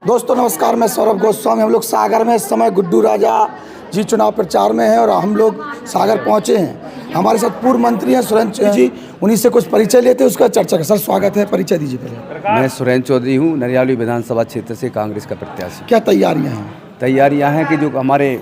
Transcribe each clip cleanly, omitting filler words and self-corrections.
दोस्तों नमस्कार, मैं सौरभ गोस्वामी। हम लोग सागर में इस समय गुड्डू राजा जी चुनाव प्रचार में हैं और हम लोग सागर पहुंचे हैं। हमारे साथ पूर्व मंत्री हैं सुरेंद्र चौधरी जी, उन्हीं से कुछ परिचय लेते हैं, उसका चर्चा का। सर स्वागत है, परिचय दीजिए पहले। मैं सुरेंद्र चौधरी हूँ, नरियाली विधानसभा क्षेत्र से कांग्रेस का प्रत्याशी। क्या तैयारियाँ हैं? तैयारियाँ हैं कि जो हमारे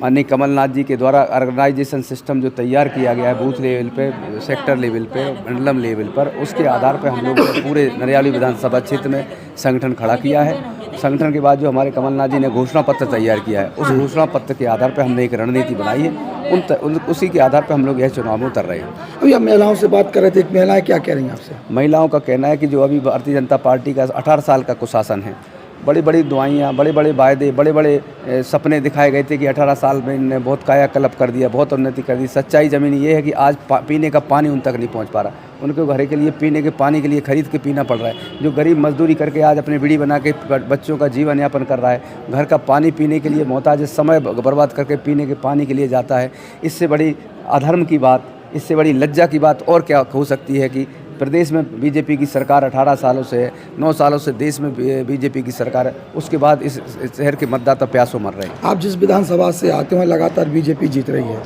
माननीय कमलनाथ जी के द्वारा ऑर्गेनाइजेशन सिस्टम जो तैयार किया गया है बूथ लेवल पे, सेक्टर लेवल पे, मंडलम लेवल पर, उसके आधार पर हम लोगों ने पूरे नरियाली विधानसभा क्षेत्र में संगठन खड़ा किया है। संगठन के बाद जो हमारे कमलनाथ जी ने घोषणा पत्र तैयार किया है, उस घोषणा पत्र के आधार पर हमने एक रणनीति बनाई है। उसी के आधार पर हम लोग यह चुनाव में उतर रहे हैं। अभी हम महिलाओं से बात कर रहे थे, एक महिलाएं क्या कह रही हैं आपसे? महिलाओं का कहना है कि जो अभी भारतीय जनता पार्टी का 18 साल का कुशासन है, बड़ी बड़ी दुआइयाँ, बड़े बड़े वायदे, बड़े बड़े सपने दिखाए गए थे कि 18 साल में इन्होंने बहुत कायाकल्प कर दिया, बहुत उन्नति कर दी। सच्चाई ज़मीन ये है कि आज पीने का पानी उन तक नहीं पहुंच पा रहा। उनके घर के लिए पीने के पानी के लिए खरीद के पीना पड़ रहा है। जो गरीब मजदूरी करके आज अपने बीड़ी बना के बच्चों का जीवन यापन कर रहा है, घर का पानी पीने के लिए मोहताज, समय बर्बाद करके पीने के पानी के लिए जाता है। इससे बड़ी अधर्म की बात, इससे बड़ी लज्जा की बात और क्या हो सकती है कि प्रदेश में बीजेपी की सरकार 18 सालों से, 9 सालों से देश में बीजेपी की सरकार है। उसके बाद इस शहर के मतदाता प्यासों मर रहे हैं। आप जिस विधानसभा से आते हैं लगातार बीजेपी जीत रही है,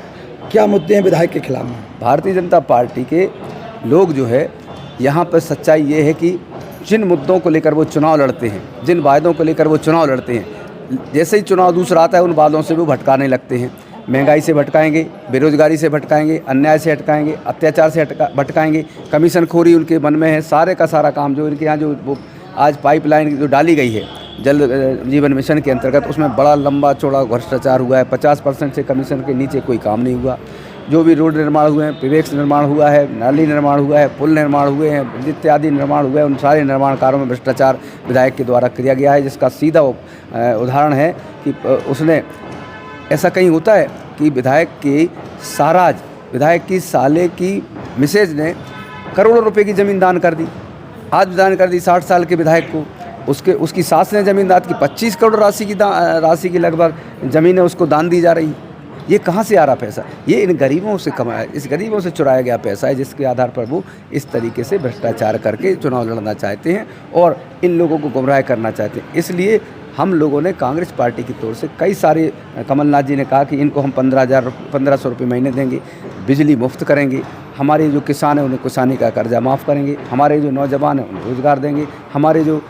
क्या मुद्दे हैं विधायक के खिलाफ में? भारतीय जनता पार्टी के लोग जो है, यहाँ पर सच्चाई ये है कि जिन मुद्दों को लेकर वो चुनाव लड़ते हैं, जिन वायदों को लेकर वो चुनाव लड़ते हैं, जैसे ही चुनाव दूसरा आता है उन वादों से वो भटकाने लगते हैं। महंगाई से भटकाएंगे, बेरोजगारी से भटकाएंगे, अन्याय से हटकाएंगे, अत्याचार से भटकाएंगे, कमीशन खोरी उनके मन में है। सारे का सारा काम जो इनके यहाँ जो वो आज पाइपलाइन जो डाली गई है जल जीवन मिशन के अंतर्गत, उसमें बड़ा लंबा चौड़ा भ्रष्टाचार हुआ है। 50% से कमीशन के नीचे कोई काम नहीं हुआ। जो भी रोड निर्माण हुए हैं, विवेक निर्माण हुआ है, नाली निर्माण हुआ है, पुल निर्माण हुए हैं, इत्यादि निर्माण हुए हैं, उन सारे निर्माण कार्यों में भ्रष्टाचार विधायक के द्वारा किया गया है। जिसका सीधा उदाहरण है कि उसने, ऐसा कहीं होता है कि विधायक की साराज, विधायक की साले की मिसेज ने करोड़ों रुपए की ज़मीन दान कर दी। आज दान कर दी 60 साल के विधायक को। उसकी सास ने ज़मीन दान की 25 करोड़ राशि की लगभग ज़मीन है, उसको दान दी जा रही। ये कहाँ से आ रहा पैसा? ये इन गरीबों से कमाया, इस गरीबों से चुराया गया पैसा है, जिसके आधार पर वो इस तरीके से भ्रष्टाचार करके चुनाव लड़ना चाहते हैं और इन लोगों को गुमराह करना चाहते हैं। इसलिए हम लोगों ने कांग्रेस पार्टी की तौर से कई सारे, कमलनाथ जी ने कहा कि इनको हम 1500 रुपये महीने देंगे, बिजली मुफ्त करेंगे, हमारे जो किसान हैं उन्हें किसानी का कर्जा माफ़ करेंगे, हमारे जो नौजवान हैं उन्हें रोज़गार देंगे, हमारे जो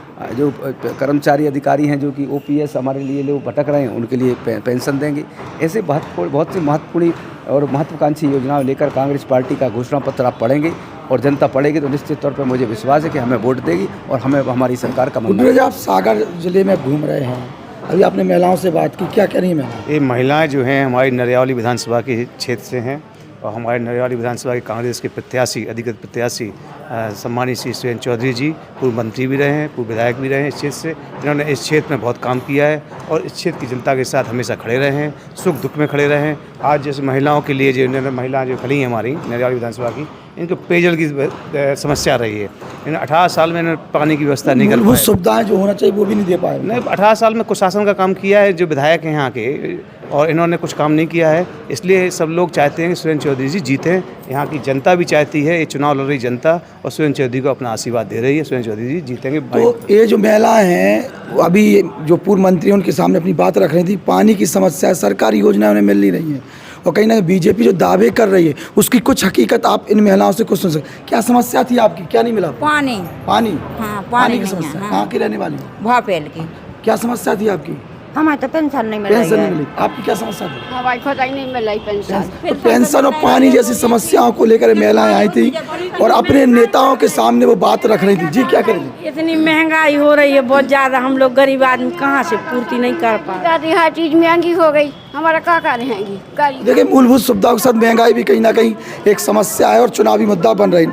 कर्मचारी अधिकारी हैं जो कि OPS हमारे लिए लोग भटक रहे हैं उनके लिए पेंशन देंगे। ऐसे बहुत सी महत्वपूर्ण और महत्वाकांक्षी योजनाएं लेकर कांग्रेस पार्टी का घोषणा पत्र आप पढ़ेंगे और जनता पढ़ेगी तो निश्चित तौर पर मुझे विश्वास है कि हमें वोट देगी और हमें हमारी सरकार का गुड्डू आप सागर जिले में घूम रहे हैं, अभी आपने महिलाओं से बात की, क्या कह रही हैं? ये महिलाएं जो हैं हमारी नरियाली विधानसभा के क्षेत्र से हैं और हमारे नरियाली विधानसभा के कांग्रेस के प्रत्याशी, अधिकृत प्रत्याशी सम्मानित श्री सुरेंद्र चौधरी जी पूर्व मंत्री भी रहे हैं, पूर्व विधायक भी रहे हैं इस क्षेत्र से। इन्होंने इस क्षेत्र में बहुत काम किया है और इस क्षेत्र की जनता के साथ हमेशा खड़े रहे हैं, सुख दुख में खड़े रहे हैं। आज जैसे महिलाओं के लिए जो महिलाएं जो खड़ी हैं हमारी नरियाली विधानसभा की, इनको पेयजल की समस्या रही है। इन 18 साल में इन्होंने पानी की व्यवस्था नहीं कर पाई, सुविधाएं जो होना चाहिए वो भी नहीं दे पाए। नहीं, 18 साल में कुशासन का काम किया है जो विधायक हैं यहाँ के, और इन्होंने कुछ काम नहीं किया है। इसलिए सब लोग चाहते हैं कि सुरेंद्र चौधरी जी जीतें। यहाँ की जनता भी चाहती है, ये चुनाव लड़ रही जनता और सुरेंद्र चौधरी को अपना आशीर्वाद दे रही है। सुरेंद्र चौधरी जी जीतेंगे। तो ये जो महिलाएं हैं, अभी जो पूर्व मंत्री हैं उनके सामने अपनी बात रख रही थी, पानी की समस्या, सरकारी योजनाएं उन्हें मिल नहीं रही हैं और कहीं ना बीजेपी जो दावे कर रही है उसकी कुछ हकीकत आप इन महिलाओं से कुछ सुन सकते। क्या समस्या थी आपकी, क्या नहीं मिला? पानी। हाँ, पानी की समस्या। कहाँ की रहने वाली? भापेल की। क्या समस्या थी आपकी? हमें तो पेंशन नहीं मिल रही है। पेंशन नहीं मिली। आपकी क्या समस्या थी? हमारी खोदाई नहीं मिल रही पेंशन। तो पेंशन और पानी जैसी समस्याओं को लेकर महिलाएं आई थी और अपने नेताओं के सामने वो बात रख रही थी। जी क्या करेंगे? इतनी महंगाई हो रही है बहुत ज्यादा, हम लोग गरीब आदमी कहाँ से पूर्ति नहीं कर पा रहे। हर चीज महंगी हो गई, हमारा क्या रहेंगी। देखिए, मूलभूत सुविधाओं के साथ महंगाई भी कहीं ना कहीं एक समस्या है और चुनावी मुद्दा बन रही है।